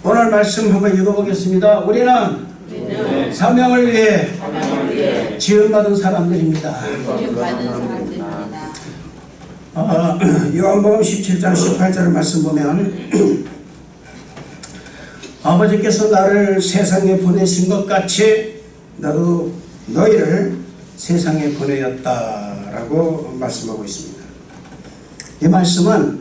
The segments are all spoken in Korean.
오늘 말씀 한번 읽어보겠습니다. 우리는 사명을 위해 지음받은 사람들입니다. 요한복음 17장 18절 말씀 보면 아버지께서 나를 세상에 보내신 것 같이 나도 너희를 세상에 보내었다라고 말씀하고 있습니다. 이 말씀은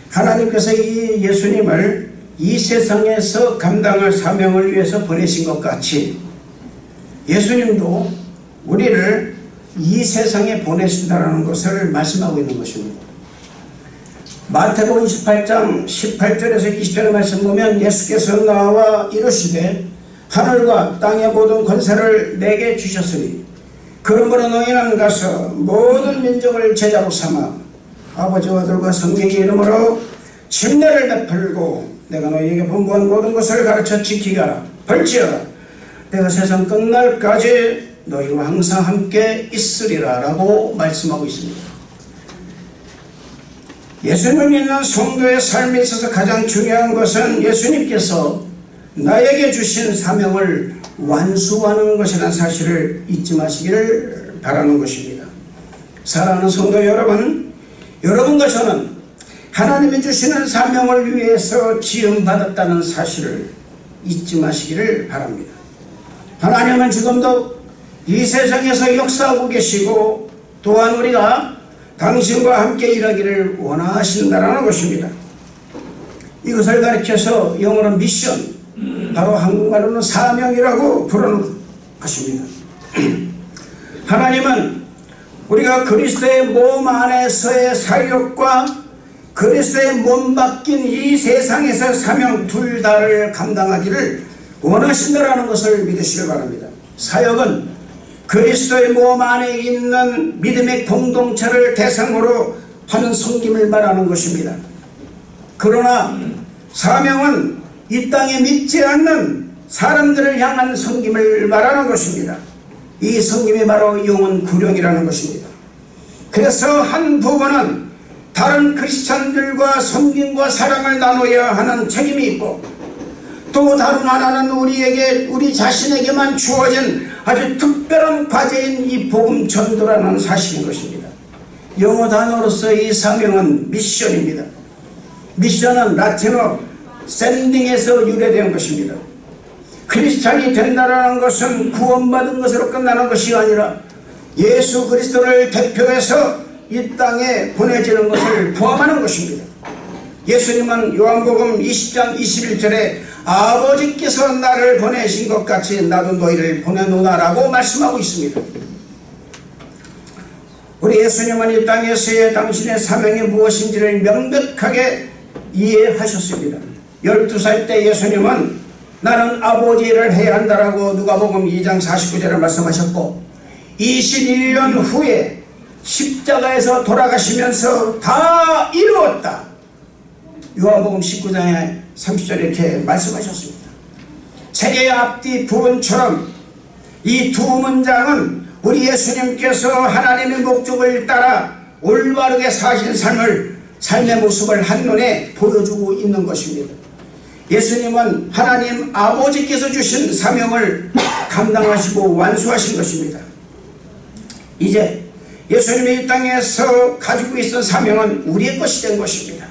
하나님께서 이 예수님을 이 세상에서 감당할 사명을 위해서 보내신 것 같이 예수님도 우리를 이 세상에 보내신다라는 것을 말씀하고 있는 것입니다. 마태복음 28장 18절에서 20절의 말씀 보면 예수께서 나와 이르시되 하늘과 땅의 모든 권세를 내게 주셨으니 그러므로 너희는 가서 모든 민족을 제자로 삼아 아버지와 아들과 성령의 이름으로 침례를 베풀고 내가 너희에게 분부한 모든 것을 가르쳐 지키게 하라. 벌지어라. 내가 세상 끝날까지 너희와 항상 함께 있으리라 라고 말씀하고 있습니다. 예수님을 믿는 성도의 삶에 있어서 가장 중요한 것은 예수님께서 나에게 주신 사명을 완수하는 것이라는 사실을 잊지 마시기를 바라는 것입니다. 사랑하는 성도 여러분, 여러분과 저는 하나님이 주시는 사명을 위해서 지음받았다는 사실을 잊지 마시기를 바랍니다. 하나님은 지금도 이 세상에서 역사하고 계시고 또한 우리가 당신과 함께 일하기를 원하신다는 것입니다. 이것을 가리켜서 영어로 미션, 바로 한국말로는 사명이라고 부르는 것입니다. 하나님은 우리가 그리스도의 몸 안에서의 사역과 그리스도의 몸 바뀐 이 세상에서 사명 둘 다를 감당하기를 원하신다는 것을 믿으시길 바랍니다. 사역은 그리스도의 몸 안에 있는 믿음의 공동체를 대상으로 하는 섬김을 말하는 것입니다. 그러나 사명은 이 땅에 믿지 않는 사람들을 향한 섬김을 말하는 것입니다. 이 섬김이 바로 영혼 구령이라는 것입니다. 그래서 한 부분은 다른 크리스찬들과 섬김과 사랑을 나눠야 하는 책임이 있고 또 다른 하나는 우리 자신에게만 주어진 아주 특별한 과제인 이 복음 전도라는 사실인 것입니다. 영어 단어로서 이 사명은 미션입니다. 미션은 라틴어 샌딩에서 유래된 것입니다. 크리스찬이 된다는 것은 구원받은 것으로 끝나는 것이 아니라 예수 그리스도를 대표해서 이 땅에 보내지는 것을 포함하는 것입니다. 예수님은 요한복음 20장 21절에 아버지께서 나를 보내신 것 같이 나도 너희를 보내노나라고 말씀하고 있습니다. 우리 예수님은 이 땅에서의 당신의 사명이 무엇인지를 명백하게 이해하셨습니다. 12살 때 예수님은 나는 아버지 일을 해야 한다라고 누가복음 2장 49절에 말씀하셨고 21년 후에 십자가에서 돌아가시면서 다 이루었다. 요한복음 19장에 30절에 이렇게 말씀하셨습니다. 책의 앞뒤 부분처럼 이 두 문장은 우리 예수님께서 하나님의 목적을 따라 올바르게 사신 삶의 모습을 한눈에 보여주고 있는 것입니다. 예수님은 하나님 아버지께서 주신 사명을 감당하시고 완수하신 것입니다. 이제 예수님이 이 땅에서 가지고 있던 사명은 우리의 것이 된 것입니다.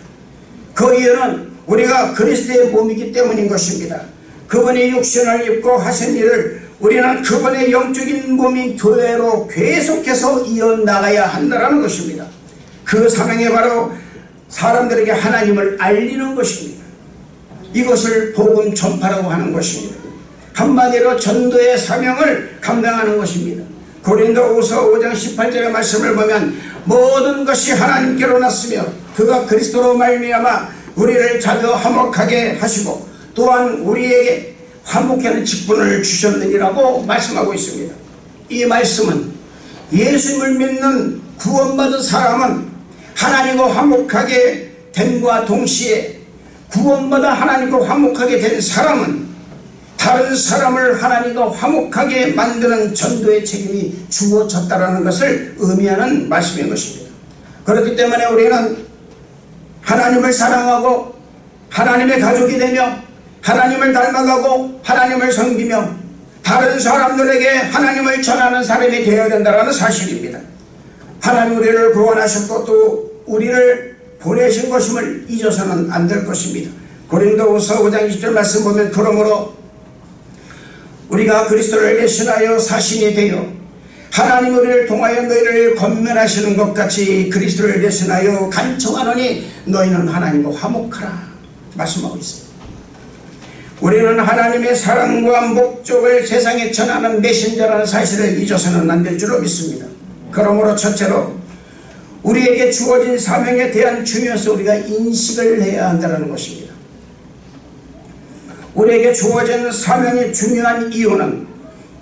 그 이유는 우리가 그리스도의 몸이기 때문인 것입니다. 그분이 육신을 입고 하신 일을 우리는 그분의 영적인 몸인 교회로 계속해서 이어나가야 한다는 것입니다. 그 사명이 바로 사람들에게 하나님을 알리는 것입니다. 이것을 복음 전파라고 하는 것입니다. 한마디로 전도의 사명을 감당하는 것입니다. 고린도후서 5장 18절의 말씀을 보면 모든 것이 하나님께로 났으며 그가 그리스도로 말미암아 우리를 자주 화목하게 하시고 또한 우리에게 화목케 하는 직분을 주셨느니라고 말씀하고 있습니다. 이 말씀은 예수님을 믿는 구원받은 사람은 하나님과 화목하게 됨과 동시에 구원받아 하나님과 화목하게 된 사람은 다른 사람을 하나님과 화목하게 만드는 전도의 책임이 주어졌다는 것을 의미하는 말씀인 것입니다. 그렇기 때문에 우리는 하나님을 사랑하고 하나님의 가족이 되며 하나님을 닮아가고 하나님을 섬기며 다른 사람들에게 하나님을 전하는 사람이 되어야 된다는 사실입니다. 하나님 우리를 구원하셨고 또 우리를 보내신 것임을 잊어서는 안 될 것입니다. 고린도후서 5장 20절 말씀 보면 그러므로 우리가 그리스도를 대신하여 사신이 되어 하나님 우리를 통하여 너희를 권면하시는 것 같이 그리스도를 대신하여 간청하노니 너희는 하나님과 화목하라 말씀하고 있습니다. 우리는 하나님의 사랑과 목적을 세상에 전하는 메신저라는 사실을 잊어서는 안 될 줄로 믿습니다. 그러므로 첫째로 우리에게 주어진 사명에 대한 중요성을 우리가 인식을 해야 한다는 것입니다. 우리에게 주어진 사명이 중요한 이유는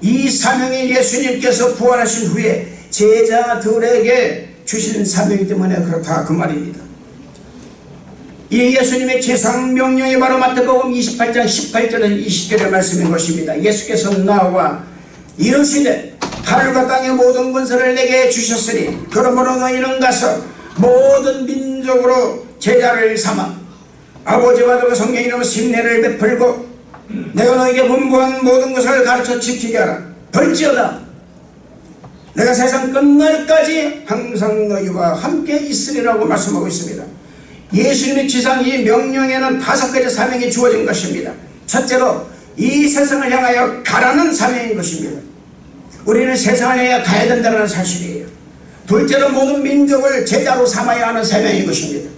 이 사명이 예수님께서 부활하신 후에 제자들에게 주신 사명이기 때문에 그렇다 그 말입니다. 이 예수님의 제상명령이 바로 마태복음 28장 18절에서 20절의 말씀인 것입니다. 예수께서 나와 이르시되 하늘과 땅의 모든 권세를 내게 주셨으니 그러므로 너희는 가서 모든 민족으로 제자를 삼아 아버지와 아들과 성령 이름으로 심례를 베풀고 내가 너에게 분부한 모든 것을 가르쳐 지키게 하라. 벌지어다 내가 세상 끝날까지 항상 너희와 함께 있으리라고 말씀하고 있습니다. 예수님의 지상 이 명령에는 5가지 사명이 주어진 것입니다. 첫째로 이 세상을 향하여 가라는 사명인 것입니다. 우리는 세상을 향해 가야 된다는 사실이에요. 둘째로 모든 민족을 제자로 삼아야 하는 사명인 것입니다.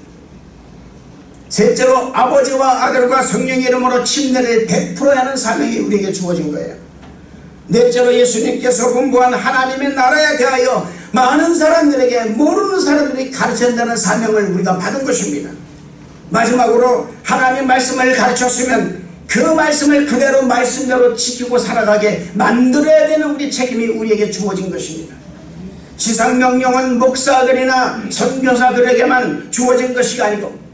셋째로 아버지와 아들과 성령의 이름으로 침례를 베풀어야 하는 사명이 우리에게 주어진 거예요. 넷째로 예수님께서 분부한 하나님의 나라에 대하여 많은 사람들에게 모르는 사람들이 가르쳐야 한다는 사명을 우리가 받은 것입니다. 마지막으로 하나님의 말씀을 가르쳤으면 그 말씀을 그대로 말씀대로 지키고 살아가게 만들어야 되는 우리 책임이 우리에게 주어진 것입니다. 지상명령은 목사들이나 선교사들에게만 주어진 것이 아니고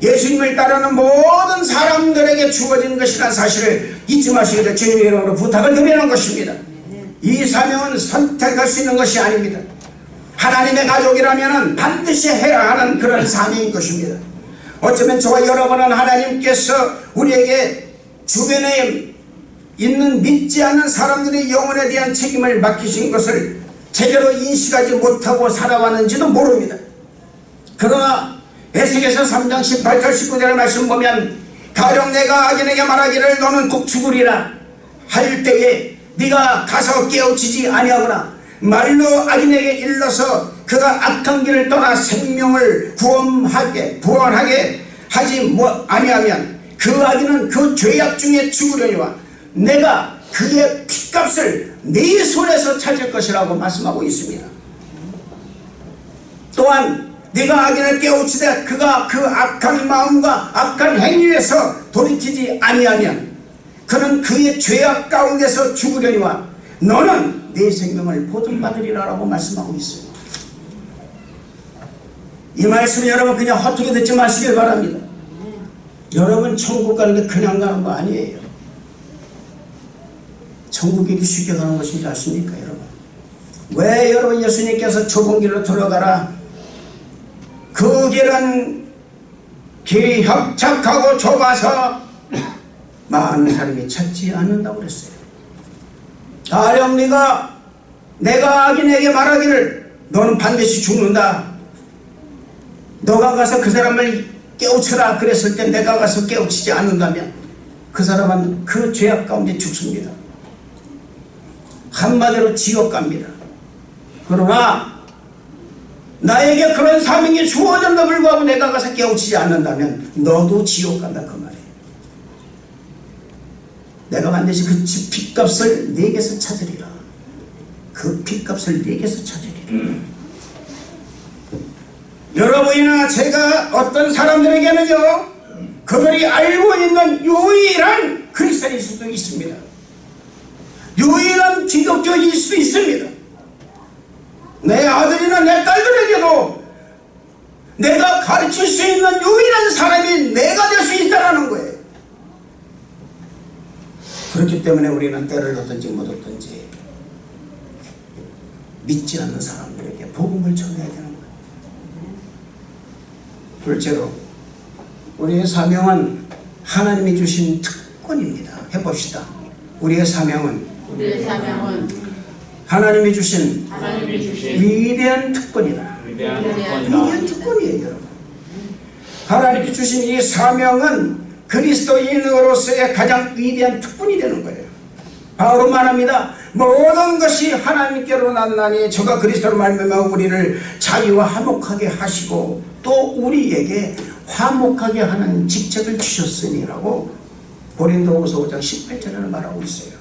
예수님을 따르는 모든 사람들에게 주어진 것이라는 사실을 잊지 마시기를 주님의 이름으로 부탁을 드리는 것입니다. 이 사명은 선택할 수 있는 것이 아닙니다. 하나님의 가족이라면 반드시 해야 하는 그런 사명인 것입니다. 어쩌면 저와 여러분은 하나님께서 우리에게 주변에 있는 믿지 않는 사람들의 영혼에 대한 책임을 맡기신 것을 제대로 인식하지 못하고 살아왔는지도 모릅니다. 그러나 에스겔서 3장 18절 19절의 말씀 보면 가령 내가 악인에게 말하기를 너는 곧 죽으리라 할 때에 네가 가서 깨우치지 아니하거나 말로 악인에게 일러서 그가 악한 길을 떠나 생명을 구원하게 하지 아니하면 그 악인은 그 죄악 중에 죽으려니와 내가 그의 핏값을 네 손에서 찾을 것이라고 말씀하고 있습니다. 또한 네가 악인을 깨우치되 그가 그 악한 마음과 악한 행위에서 돌이키지 아니하면 그는 그의 죄악 가운데서 죽으려니와 너는 네 생명을 보존받으리라고 말씀하고 있습니다. 이 말씀 여러분 그냥 헛되게 듣지 마시길 바랍니다. 여러분 천국 가는 게 그냥 가는 거 아니에요. 천국이 이렇게 쉽게 가는 것인지 아십니까 여러분? 왜 여러분 예수님께서 좁은 길로 들어가라 그 길은 길이 협착하고 좁아서 많은 사람이 찾지 않는다고 그랬어요. 가령 내가 악인에게 말하기를 너는 반드시 죽는다 너가 가서 그 사람을 깨우쳐라 그랬을 때 내가 가서 깨우치지 않는다면 그 사람은 그 죄악 가운데 죽습니다. 한마디로 지옥 갑니다. 그러나 나에게 그런 사명이 주어졌는데 불구하고 내가 가서 깨우치지 않는다면 너도 지옥 간다 그 말이에요. 내가 반드시 그 핏값을 내게서 찾으리라. 그 핏값을 내게서 찾으리라. 여러분이나 제가 어떤 사람들에게는요 그들이 알고 있는 유일한 그리스도인일 수도 있습니다. 유일한 기독교일 수도 있습니다. 내 아들이나 내 딸들에게도 내가 가르칠 수 있는 유일한 사람이 내가 될 수 있다는 거예요. 그렇기 때문에 우리는 때를 얻든지 못 얻든지 믿지 않는 사람들에게 복음을 전해야 되는 거예요. 둘째로 우리의 사명은 하나님이 주신 특권입니다. 해봅시다. 우리의 사명은 우리의 사명은 하나님이 주신 위대한 특권이다. 위대한 위대한 특권이에요, 여러분. 하나님이 주신 이 사명은 그리스도인으로서의 가장 위대한 특권이 되는 거예요. 바울은 말합니다. 모든 것이 하나님께로 났나니 저가 그리스도로 말미암아 우리를 자유와 화목하게 하시고 또 우리에게 화목하게 하는 직책을 주셨으니라고 고린도후서 5장 18절에는 말하고 있어요.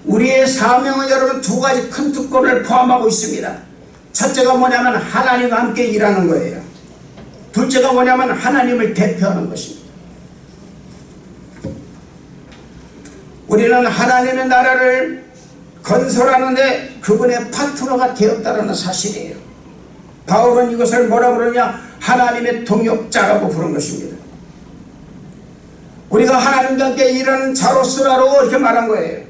우리의 사명은 여러분 두 가지 큰 특권을 포함하고 있습니다. 첫째가 뭐냐면 하나님과 함께 일하는 거예요. 둘째가 뭐냐면 하나님을 대표하는 것입니다. 우리는 하나님의 나라를 건설하는데 그분의 파트너가 되었다는 사실이에요. 바울은 이것을 뭐라 부르냐? 하나님의 동역자라고 부른 것입니다. 우리가 하나님과 함께 일하는 자로서라고 이렇게 말한 거예요.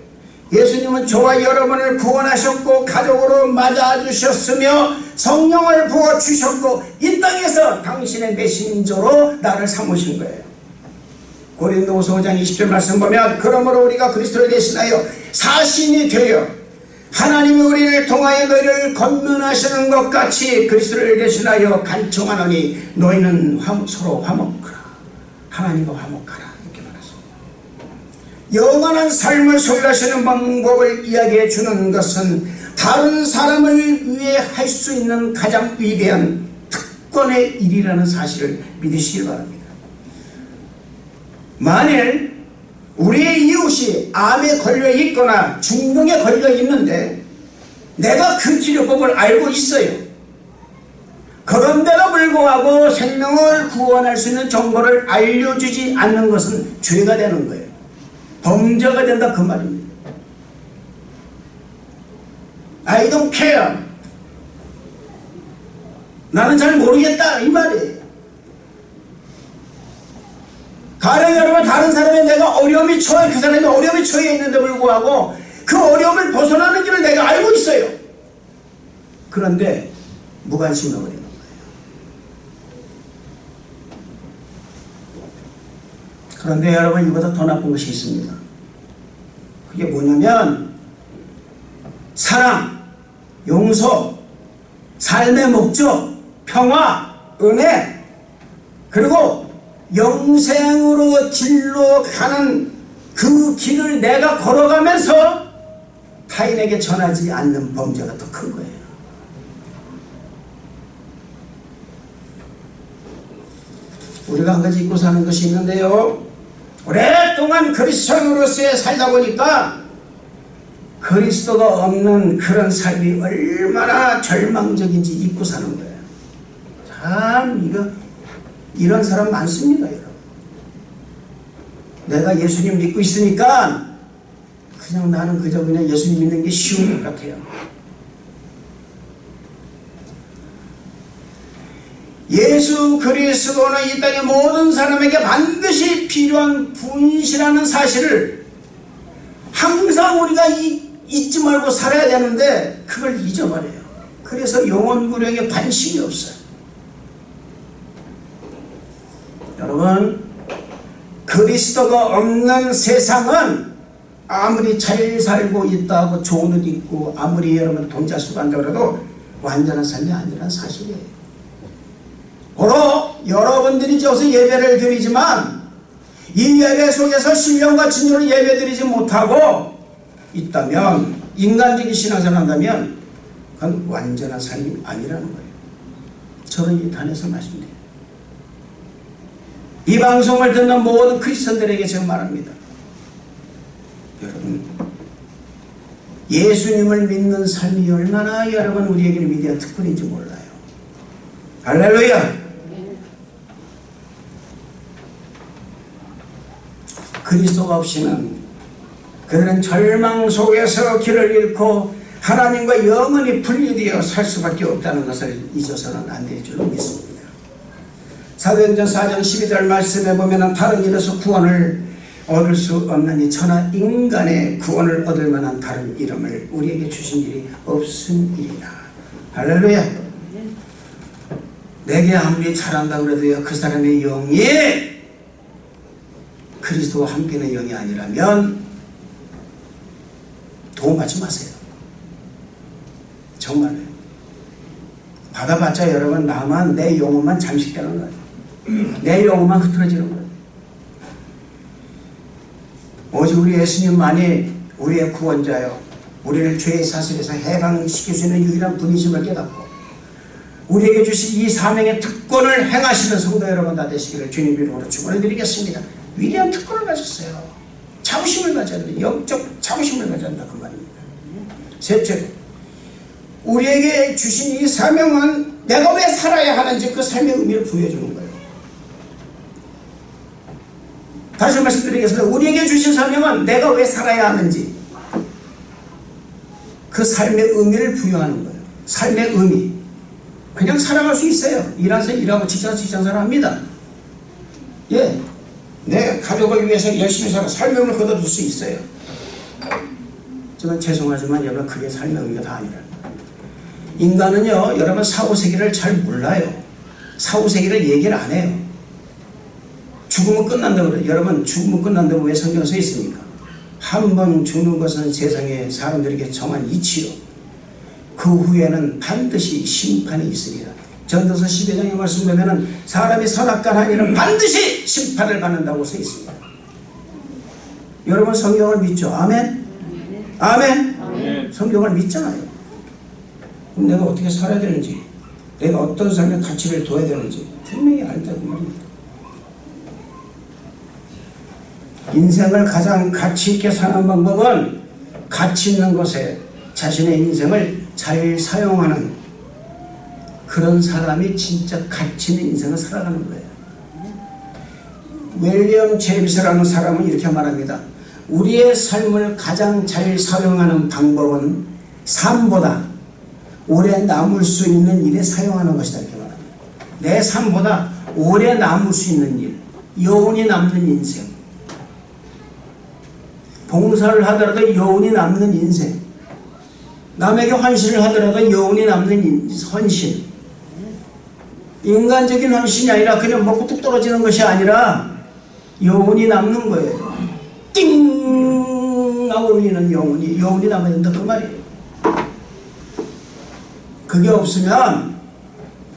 예수님은 저와 여러분을 구원하셨고 가족으로 맞아주셨으며 성령을 부어주셨고 이 땅에서 당신의 메신저로 나를 삼으신 거예요. 고린도후서 5장 20절 말씀 보면 그러므로 우리가 그리스도를 대신하여 사신이 되어 하나님이 우리를 통하여 너희를 권면하시는 것 같이 그리스도를 대신하여 간청하노니 너희는 서로 화목하라. 하나님과 화목하라. 이렇게 말했습니다. 영원한 삶을 소유하시는 방법을 이야기해 주는 것은 다른 사람을 위해 할 수 있는 가장 위대한 특권의 일이라는 사실을 믿으시길 바랍니다. 만일 우리의 이웃이 암에 걸려 있거나 중병에 걸려 있는데 내가 그 치료법을 알고 있어요. 그런데도 불구하고 생명을 구원할 수 있는 정보를 알려주지 않는 것은 죄가 되는 거예요. 범죄가 된다 그 말입니다. I don't care. 나는 잘 모르겠다 이 말이에요. 가령 여러분 다른 사람이 내가 어려움이 처해 그 사람이 어려움이 처해 있는데 불구하고 그 어려움을 벗어나는 길을 내가 알고 있어요. 그런데 무관심해 버리는 거예요. 그런데 여러분 이보다 더 나쁜 것이 있습니다. 그게 뭐냐면 사랑, 용서, 삶의 목적, 평화, 은혜 그리고 영생으로 길로 가는 그 길을 내가 걸어가면서 타인에게 전하지 않는 범죄가 더 큰 거예요. 우리가 한 가지 잊고 사는 것이 있는데요. 오랫동안 그리스도인으로서의 살다 보니까 그리스도가 없는 그런 삶이 얼마나 절망적인지 잊고 사는 거예요. 참 이런 사람 많습니다, 여러분. 내가 예수님 믿고 있으니까 그냥 나는 그냥 예수님 믿는 게 쉬운 것 같아요. 예수 그리스도는 이 땅의 모든 사람에게 반드시 필요한 분이시라는 사실을 항상 우리가 잊지 말고 살아야 되는데 그걸 잊어버려요. 그래서 영혼구령에 관심이 없어요. 여러분, 그리스도가 없는 세상은 아무리 잘 살고 있다고 좋은 옷 입고 아무리 여러분 돈 잘 쓰고 한다고 해도 완전한 삶이 아니라는 사실이에요. 바로 여러분들이 저기서 예배를 드리지만 이 예배 속에서 신령과 진정으로 예배 드리지 못하고 있다면 인간적인 신앙생활을 한다면 그건 완전한 삶이 아니라는 거예요. 저는 이 단에서 말씀드려요. 이 방송을 듣는 모든 크리스천들에게 제가 말합니다. 여러분, 예수님을 믿는 삶이 얼마나 여러분 우리에게는 위대한 특권인지 몰라요. 할렐루야. 그리스도가 없이는 그들은 절망 속에서 길을 잃고 하나님과 영원히 분리되어 살 수밖에 없다는 것을 잊어서는 안 될 줄로 믿습니다. 사도행전 4장 12절 말씀에 보면 다른 일에서 구원을 얻을 수 없나니 천하 인간의 구원을 얻을 만한 다른 이름을 우리에게 주신 일이 없음이라. 할렐루야. 내게 아무리 잘한다고 그래도요 그 사람의 영이 그리스도와 함께는 영이 아니라면 도움받지 마세요. 정말로. 받아봤자 여러분 나만 내 영혼만 잠식되는 거예요. 내 영혼만 흐트러지는 거예요. 오직 우리 예수님만이 우리의 구원자요, 우리를 죄의 사슬에서 해방시킬 수 있는 유일한 분이심을 깨닫고 우리에게 주신 이 사명의 특권을 행하시는 성도 여러분 다 되시기를 주님 이름으로 축원을 드리겠습니다. 위대한 특권을 가졌어요. 자부심을 가져야 됩니다. 영적 자부심을 가져야 한다 그 말입니다. 셋째로, 우리에게 주신 이 사명은 내가 왜 살아야 하는지 그 삶의 의미를 부여해 주는 거예요. 다시 말씀드리겠습니다. 우리에게 주신 사명은 내가 왜 살아야 하는지 그 삶의 의미를 부여하는 거예요. 삶의 의미. 그냥 살아갈 수 있어요. 일하서 일하고 직장생활 합니다. 예, 내 가족을 위해서 열심히 살아 삶의 의미를 거둬둘 수 있어요. 하지만 죄송하지만 여러분 그게 삶의 의미가 다 아니라, 인간은요 여러분 사후세계를 잘 몰라요. 사후세계를 얘기를 안 해요. 죽으면 끝난다고 그래요. 여러분 죽으면 끝난다고 왜 성경에 써 있습니까? 한 번 죽는 것은 세상에 사람들에게 정한 이치요, 그 후에는 반드시 심판이 있으리라. 전도서 12장의 말씀 보면은 사람이 선악과 한일은 반드시 심판을 받는다고 써 있습니다. 여러분 성경을 믿죠? 아멘? 아멘? 아멘. 성경을 믿잖아요. 그럼 내가 어떻게 살아야 되는지, 내가 어떤 삶의 가치를 둬야 되는지 분명히 알다고 말입니다. 인생을 가장 가치 있게 사는 방법은 가치 있는 것에 자신의 인생을 잘 사용하는 그런 사람이 진짜 가치 있는 인생을 살아가는 거예요. 윌리엄 제임스라는 사람은 이렇게 말합니다. 우리의 삶을 가장 잘 사용하는 방법은 삶보다 오래 남을 수 있는 일에 사용하는 것이다 이렇게 말합니다. 내 삶보다 오래 남을 수 있는 일, 여운이 남는 인생, 봉사를 하더라도 여운이 남는 인생, 남에게 헌신을 하더라도 여운이 남는 헌신, 인간적인 헌신이 아니라 그냥 먹고 뚝 떨어지는 것이 아니라 여운이 남는 거예요. 띵 하고 울리는 여운이 남아야 된다 그 말이에요. 그게 없으면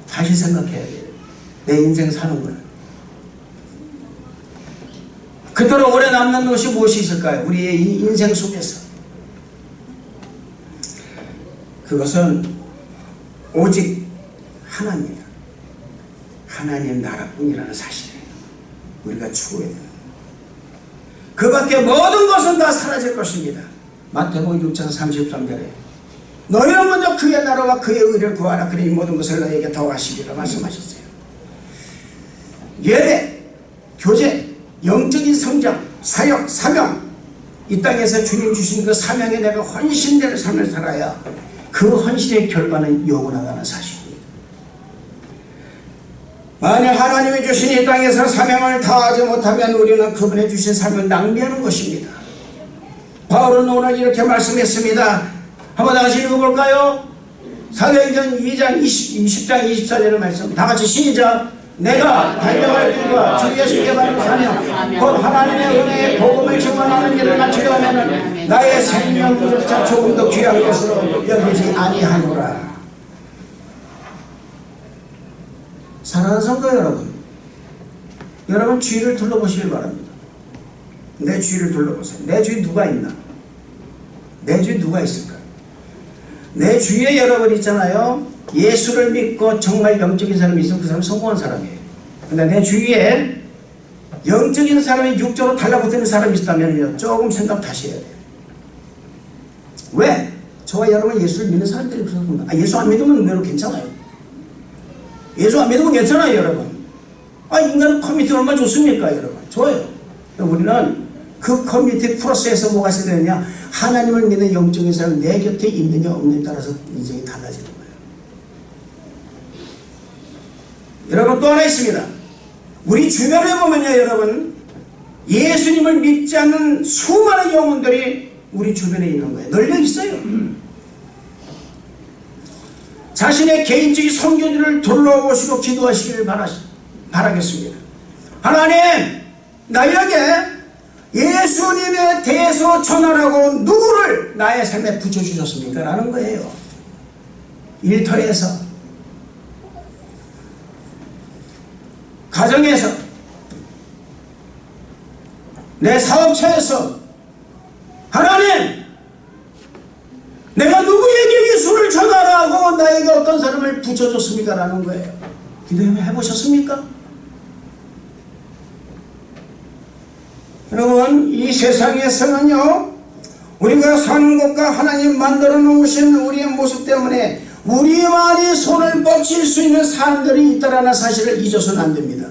다시 생각해야 돼요. 내 인생 사는 걸. 그토록 오래 남는 것이 무엇이 있을까요? 우리의 이 인생 속에서. 그것은 오직 하나님이에요. 하나님 나라뿐이라는 사실이에요. 우리가 추구해야 돼요. 그 밖에 모든 것은 다 사라질 것입니다. 마태복음 6장 33절에 너희는 먼저 그의 나라와 그의 의를 구하라. 그러니 모든 것을 너희에게 더하시리라 말씀하셨어요. 예배, 교제, 영적인 성장, 사역, 사명, 이 땅에서 주님 주신 그 사명에 내가 헌신되는 삶을 살아야 그 헌신의 결과는 영원하다는 사실입니다. 만일 하나님이 주신 이 땅에서 사명을 다하지 못하면 우리는 그분의 주신 삶을 낭비하는 것입니다. 바울은 오늘 이렇게 말씀했습니다. 한번 다시 읽어볼까요? 사도행전 2장 20장 24절의 말씀 다같이 시작. 내가 달려갈 길과 주 예수께 받은 사명 곧 하나님의 은혜의 복음을 증언하는 일을 마치려 하면 나의 생명조차 조금 더 귀한 것으로 여기지 아니하노라. 사랑하는 성도 여러분, 여러분 주위를 둘러보시길 바랍니다. 내 주위를 둘러보세요. 내 주위 누가 있나? 내 주위 누가 있을까? 내 주위에 여러분 있잖아요. 예수를 믿고 정말 영적인 사람이 있으면 그 사람은 성공한 사람이에요. 근데 내 주위에 영적인 사람이 육적으로 달라붙는 사람이 있다면 조금 생각 다시 해야 돼요. 왜? 저와 여러분 예수를 믿는 사람들이 그렇습니다. 예수 안 믿으면 의외로 괜찮아요. 예수 안 믿으면 괜찮아요 여러분. 인간은 커뮤니티 얼마나 좋습니까 여러분. 좋아요. 우리는 그 커뮤니티 프로세스에서 뭐가 있어야 되느냐, 하나님을 믿는 영적인 사람이 내 곁에 있느냐 없느냐에 따라서 인생이 달라지는 거예요. 여러분 또 하나 있습니다. 우리 주변에 보면요 여러분, 예수님을 믿지 않는 수많은 영혼들이 우리 주변에 있는 거예요. 널려 있어요. 자신의 개인적인 성교들을 돌아보시고 기도하시기를 바라겠습니다. 하나님, 나에게 예수님에 대해서 전하라고 누구를 나의 삶에 붙여주셨습니까? 라는 거예요. 일터에서, 가정에서, 내 사업처에서, 하나님, 내가 누구에게 예수를 전하라고 나에게 어떤 사람을 붙여줬습니까? 라는 거예요. 기도해보셨습니까? 여러분, 이 세상에서는요, 우리가 사는 것과 하나님 만들어 놓으신 우리의 모습 때문에 우리만이 손을 뻗칠 수 있는 사람들이 있다라는 사실을 잊어서는 안 됩니다.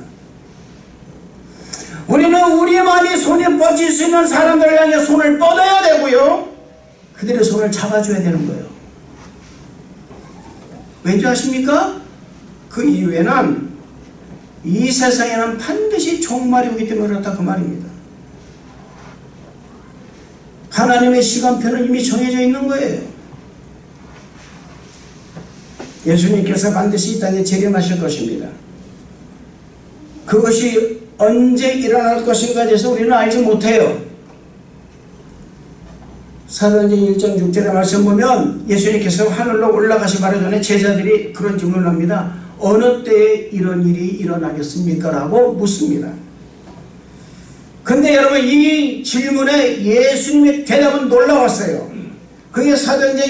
우리는 우리만이 손이 뻗칠 수 있는 사람들을 향해 손을 뻗어야 되고요, 그들의 손을 잡아줘야 되는 거예요. 왠지 아십니까? 그 이유에는 이 세상에는 반드시 종말이 오기 때문에 그렇다 그 말입니다. 하나님의 시간표는 이미 정해져 있는 거예요. 예수님께서 반드시 이 땅에 재림하실 것입니다. 그것이 언제 일어날 것인가에 대해서 우리는 알지 못해요. 사도행전 1장 6절의 말씀 보면 예수님께서 하늘로 올라가시 바로 전에 제자들이 그런 질문을 합니다. 어느 때에 이런 일이 일어나겠습니까? 라고 묻습니다. 근데 여러분, 이 질문에 예수님의 대답은 놀라웠어요. 그게 사도행전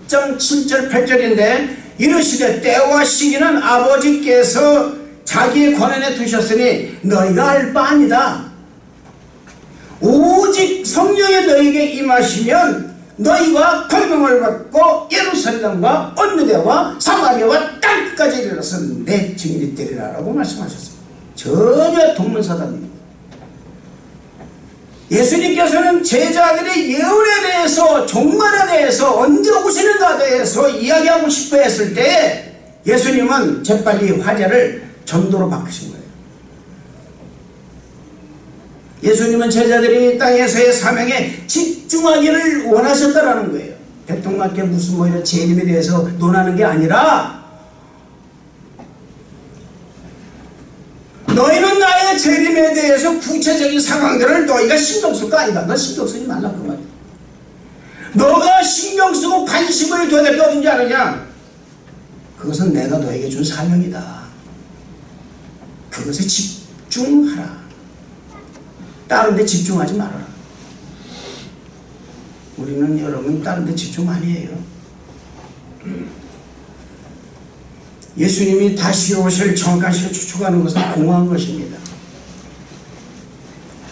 1장 7절 8절인데 이르시되 때와 시기는 아버지께서 자기의 권한에 두셨으니 너희가 알 바 아니다. 오직 성령이 너희에게 임하시면 너희가 권능을 받고 예루살렘과 온 유대와 사마리아와 땅끝까지 이르러서 내 증인이 되리라 라고 말씀하셨습니다. 전혀 동문서답입니다. 예수님께서는 제자들의 예언에 대해서, 종말에 대해서, 언제 오시는가에 대해서 이야기하고 싶어 했을 때 예수님은 재빨리 화제를 전도로 바꾸신 거예요. 예수님은 제자들이 땅에서의 사명에 집중하기를 원하셨다라는 거예요. 대통령께 무슨 뭐 이런 재림에 대해서 논하는 게 아니라 너희는 나의 재림에 대해서 구체적인 상황들을 너희가 신경 쓸 거 아니다. 너 신경 쓰지 말라 그 말이야. 너가 신경 쓰고 관심을 둬야 될 게 어딘지 아느냐? 그것은 내가 너에게 준 사명이다. 그것에 집중하라. 다른 데 집중하지 말아라. 우리는 여러분 다른 데 집중 많이 해요. 예수님이 다시 오실 정까지 추측하는 것은 공허한 것입니다.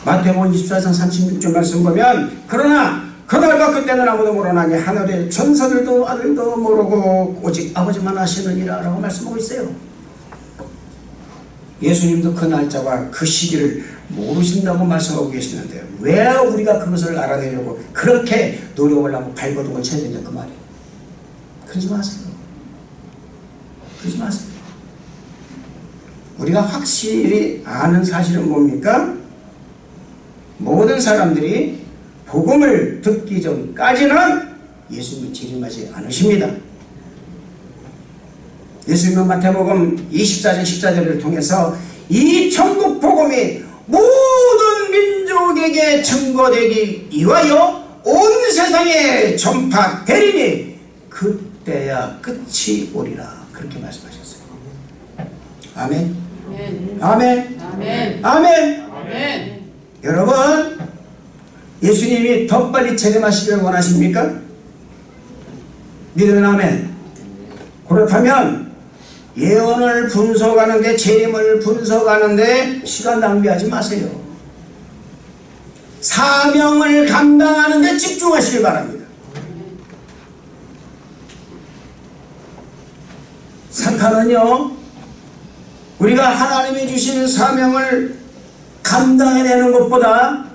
마태복음 24장 36절 말씀 보면 그러나 그날과 그때는 아무도 모르나니 하늘의 천사들도 아들도 모르고 오직 아버지만 아시느니라 라고 말씀하고 있어요. 예수님도 그 날짜와 그 시기를 모르신다고 말씀하고 계시는데 왜 우리가 그것을 알아내려고 그렇게 노력을 하고 발버둥을 쳐야 되냐 그 말이에요. 그러지 마세요. 그러지 마세요. 우리가 확실히 아는 사실은 뭡니까? 모든 사람들이 복음을 듣기 전까지는 예수님을 재림하지 않으십니다. 예수님은 마태복음 24장 14절을 통해서 이 천국 복음이 모든 민족에게 증거되기 위하여 온 세상에 전파되리니 그때야 끝이 오리라 그렇게 말씀하셨어요. 아멘. 아멘. 아멘. 아멘. 아멘. 여러분, 예수님이 더 빨리 재림하시기를 원하십니까? 믿으면 아멘. 그렇다면 예언을 분석하는데, 재림을 분석하는데 시간 낭비하지 마세요. 사명을 감당하는데 집중하시길 바랍니다. 사탄은요, 우리가 하나님이 주신 사명을 감당해내는 것보다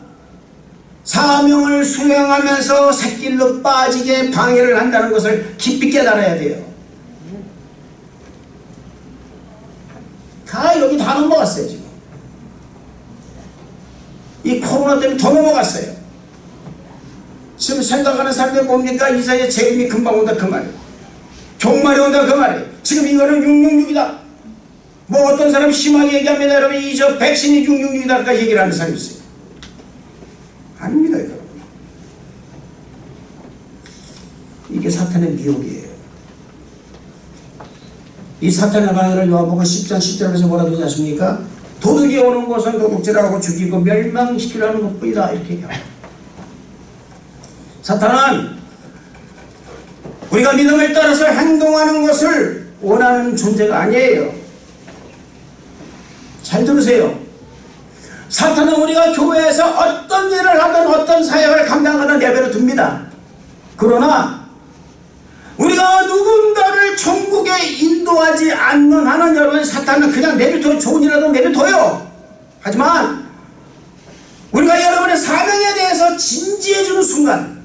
사명을 수행하면서 샛길로 빠지게 방해를 한다는 것을 깊이 깨달아야 돼요. 다 여기 다 넘어갔어요. 지금 이 코로나 때문에 더 넘어갔어요. 지금 생각하는 사람들 뭡니까? 이 사이에 재림이 금방 온다 그 말이에요. 종말이 온다 그 말이에요. 지금 이거는 666이다. 뭐 어떤 사람 심하게 얘기합니다. 여러분 이 저 백신이 666이다까지 얘기를 하는 사람이 있어요. 아닙니다, 여러분. 이게 사탄의 미혹이에요. 이 사탄의 방해를 요한복음 10장 10절에서 뭐라고 하지 않습니까? 도둑이 오는 것은 도둑질하고 죽이고 멸망시키려는 것뿐이다, 이렇게 얘기합니다. 사탄은 우리가 믿음을 따라서 행동하는 것을 원하는 존재가 아니에요. 잘 들으세요. 사탄은 우리가 교회에서 어떤 일을 하든 어떤 사역을 감당하든 내버려 둡니다. 그러나 우리가 누군가를 천국에 인도하지 않는 한은 여러분, 사탄은 그냥 내버려둬요. 좋은 일이라도 내버려둬요. 하지만 우리가 여러분의 사명에 대해서 진지해지는 순간,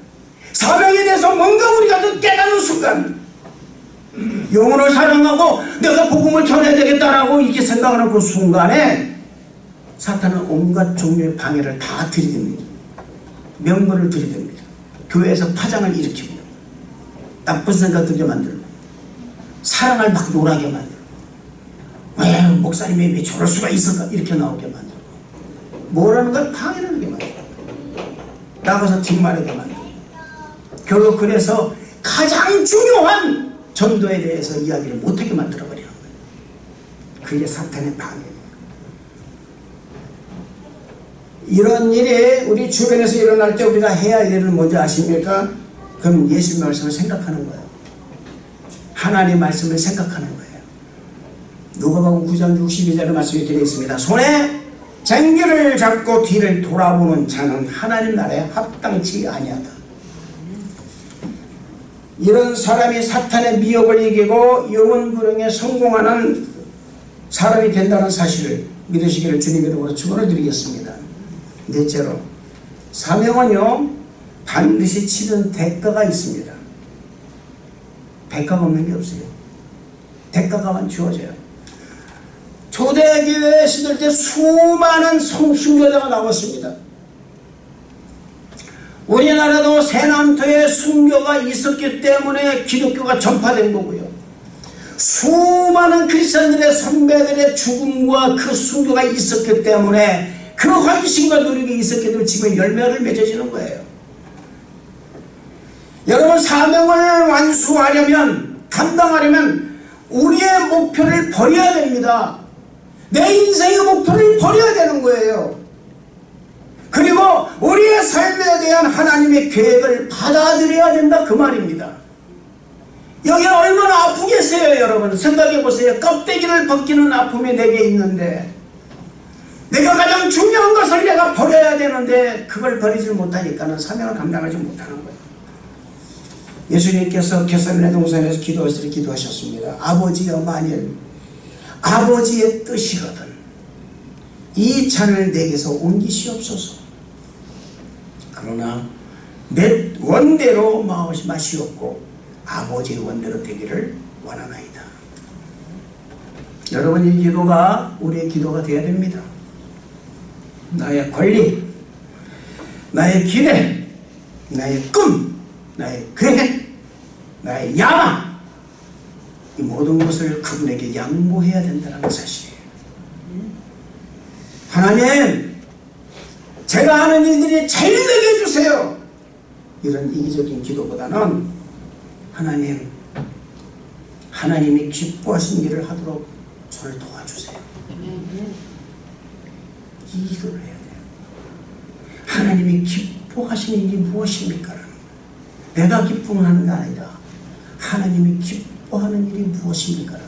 사명에 대해서 뭔가 우리가 더 깨닫는 순간, 영혼을 사랑하고 내가 복음을 전해야 되겠다라고 이렇게 생각하는 그 순간에 사탄은 온갖 종류의 방해를 다 들이댑니다. 명분을 들이댑니다. 교회에서 파장을 일으키고 나쁜 생각 들게 만들고 사랑을 막 노랗게 만들고 왜 목사님이 왜 저럴 수가 있을까 이렇게 나오게 만들고 뭐라는 걸 방해를 하게 만들고 나가서 뒷말하게 만들고 결국 그래서 가장 중요한 전도에 대해서 이야기를 못하게 만들어버리는 거예요. 그게 사탄의 방해예요. 이런 일이 우리 주변에서 일어날 때 우리가 해야 할 일을 뭔지 아십니까? 그럼 예수 말씀을 생각하는 거예요. 하나님 말씀을 생각하는 거예요. 누가복음 9장 62절의 말씀이 되어 있습니다. 손에 쟁기를 잡고 뒤를 돌아보는 자는 하나님 나라에 합당치 아니하다. 이런 사람이 사탄의 미혹을 이기고 영혼 구령에 성공하는 사람이 된다는 사실을 믿으시기를 주님의 이름으로 축원을 드리겠습니다. 넷째로, 사명은요 반드시 치른 대가가 있습니다. 대가가 없는 게 없어요. 대가가만 주어져요. 초대교회 시절 때 수많은 순교자가 나왔습니다. 우리나라도 세남토에 순교가 있었기 때문에 기독교가 전파된 거고요. 수많은 크리스천들의 선배들의 죽음과 그 순교가 있었기 때문에 그 헌신과 노력이 있었기 때문에 지금 열매를 맺어지는 거예요. 여러분, 사명을 완수하려면, 감당하려면 우리의 목표를 버려야 됩니다. 내 인생의 목표를 버려야 되는 거예요. 그리고 우리의 삶에 대한 하나님의 계획을 받아들여야 된다, 그 말입니다. 여기 얼마나 아프겠어요, 여러분. 생각해 보세요. 껍데기를 벗기는 아픔이 내게 있는데 내가 가장 중요한 것을 내가 버려야 되는데 그걸 버리지 못하니까는 사명을 감당하지 못하는 거예요. 예수님께서 겟세마네 동산에서 기도하실 때 기도하셨습니다. 아버지여, 만일 아버지의 뜻이거든 이 잔을 내게서 옮기시옵소서. 그러나 내 원대로 마시옵고 아버지의 원대로 되기를 원하나이다. 여러분, 이 기도가 우리의 기도가 되어야 됩니다. 나의 권리, 나의 기대, 나의 꿈, 나의 계획, 나의 야망, 이 모든 것을 그분에게 양보해야 된다는 사실이에요. 하나님, 제가 하는 일들이 잘 되게 해주세요. 이런 이기적인 기도보다는 하나님, 하나님이 기뻐하신 일을 하도록 저를 도와주세요. 이 기도를 해야 돼요. 하나님이 기뻐하시는 일이 무엇입니까? 내가 기뻐하는 게 아니라 하나님이 기뻐하는 일이 무엇입니까?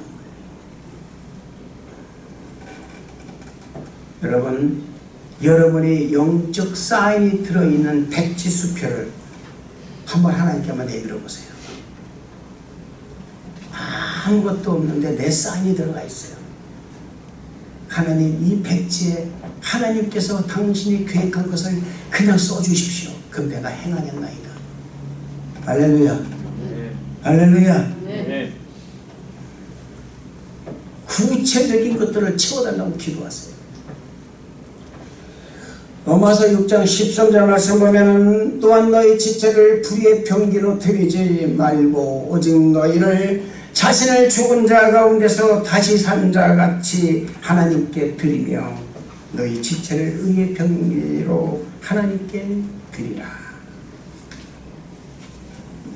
여러분, 여러분의 영적 사인이 들어있는 백지 수표를 한번 하나님께 한번 내밀어 보세요. 아무것도 없는데 내 사인이 들어가 있어요. 하나님, 이 백지에 하나님께서 당신이 계획한 것을 그냥 써주십시오. 그럼 내가 행하겠나이다. 할렐루야. 네. 할렐루야. 네. 구체적인 것들을 채워달라고 기도하세요. 로마서 6장 13절 말씀 보면은 또한 너희 지체를 불의의 병기로 들이지 말고 오직 너희를 자신을 죽은 자 가운데서 다시 산 자 같이 하나님께 드리며 너희 지체를 의의 병리로 하나님께 드리라.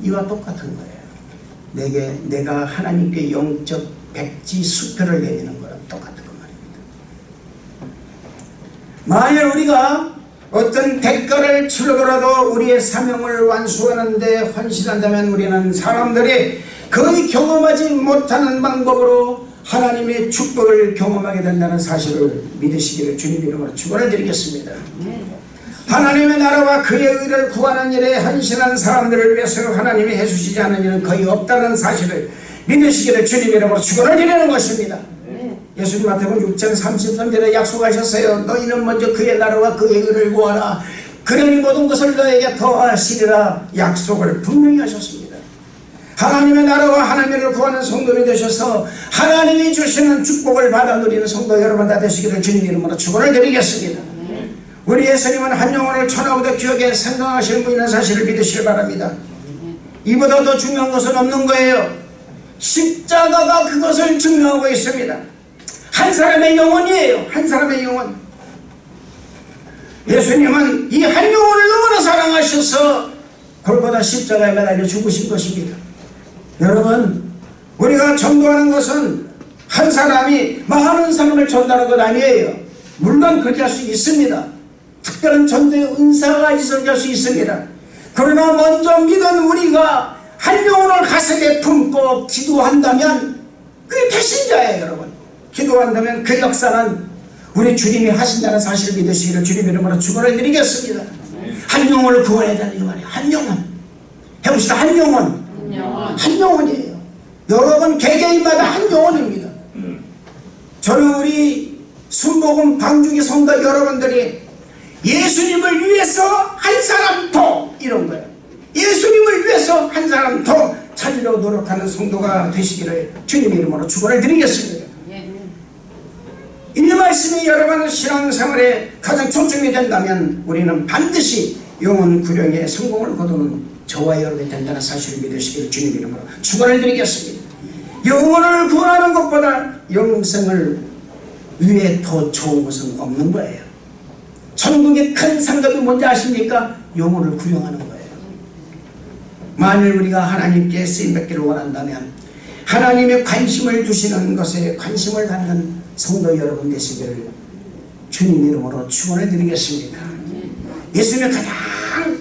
이와 똑같은 거예요. 내가 하나님께 영적 백지 수표를 내리는 거랑 똑같은 거 말입니다. 만일 우리가 어떤 대가를 치르더라도 우리의 사명을 완수하는데 헌신한다면 우리는 사람들이 거의 경험하지 못하는 방법으로 하나님의 축복을 경험하게 된다는 사실을 믿으시기를 주님 이름으로 축원을 드리겠습니다. 하나님의 나라와 그의 의를 구하는 일에 헌신한 사람들을 위해서 하나님이 해주시지 않는 일은 거의 없다는 사실을 믿으시기를 주님 이름으로 축원을 드리는 것입니다. 예수님 마태복음 6장 33절에 약속하셨어요. 너희는 먼저 그의 나라와 그의 의를 구하라. 그러니 모든 것을 너에게 더하시리라 약속을 분명히 하셨습니다. 하나님의 나라와 하나님을 구하는 성도이 되셔서 하나님이 주시는 축복을 받아 누리는 성도 여러분 다 되시기를 주님 이름으로 축원을 드리겠습니다. 우리 예수님은 한 영혼을 천하보다 귀하게 생각하시는 분이라는 사실을 믿으시길 바랍니다. 이보다 더 중요한 것은 없는 거예요. 십자가가 그것을 증명하고 있습니다. 한 사람의 영혼이에요. 한 사람의 영혼. 예수님은 이 한 영혼을 너무나 사랑하셔서 골고다 십자가에 매달려 죽으신 것입니다. 여러분, 우리가 전도하는 것은 한 사람이 많은 사람을 전도하는 것 아니에요. 물론 그렇게 할 수 있습니다. 특별한 전도의 은사가 있어야 할 수 있습니다. 그러나 먼저 믿은 우리가 한 영혼을 가슴에 품고 기도한다면 그게 배신자예요. 여러분, 기도한다면 그 역사는 우리 주님이 하신다는 사실을 믿으시기를 주님 이름으로 축원을 드리겠습니다. 한 영혼을 구원해야 되는 이 말이에요. 한 영혼. 해봅시다. 한 영혼. 한 영혼이에요. 여러분 개개인마다 한 영혼입니다. 저는 우리 순복음 방주기 성도 여러분들이 예수님을 위해서 한 사람 더 이런 거예요. 예수님을 위해서 한 사람 더 찾으려고 노력하는 성도가 되시기를 주님 이름으로 축원을 드리겠습니다. 이 말씀이 여러분 신앙생활에 가장 초점이 된다면 우리는 반드시 영혼 구령의 성공을 거두는 저와 여러분이 된다는 사실을 믿으시기를 주님 이름으로 축원을 드리겠습니다. 영혼을 구원하는 것보다 영생을 위해 더 좋은 것은 없는 거예요. 천국의 큰 상급이 뭔지 아십니까? 영혼을 구령하는 거예요. 만일 우리가 하나님께 쓰임받기를 원한다면 하나님의 관심을 두시는 것에 관심을 갖는 성도 여러분 되시기를 주님 이름으로 축원을 드리겠습니다. 예수님의 가장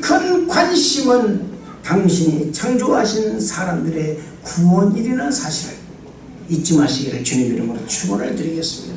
큰 관심은 당신이 창조하신 사람들의 구원이라는 사실을 잊지 마시기를 주님 이름으로 축원을 드리겠습니다.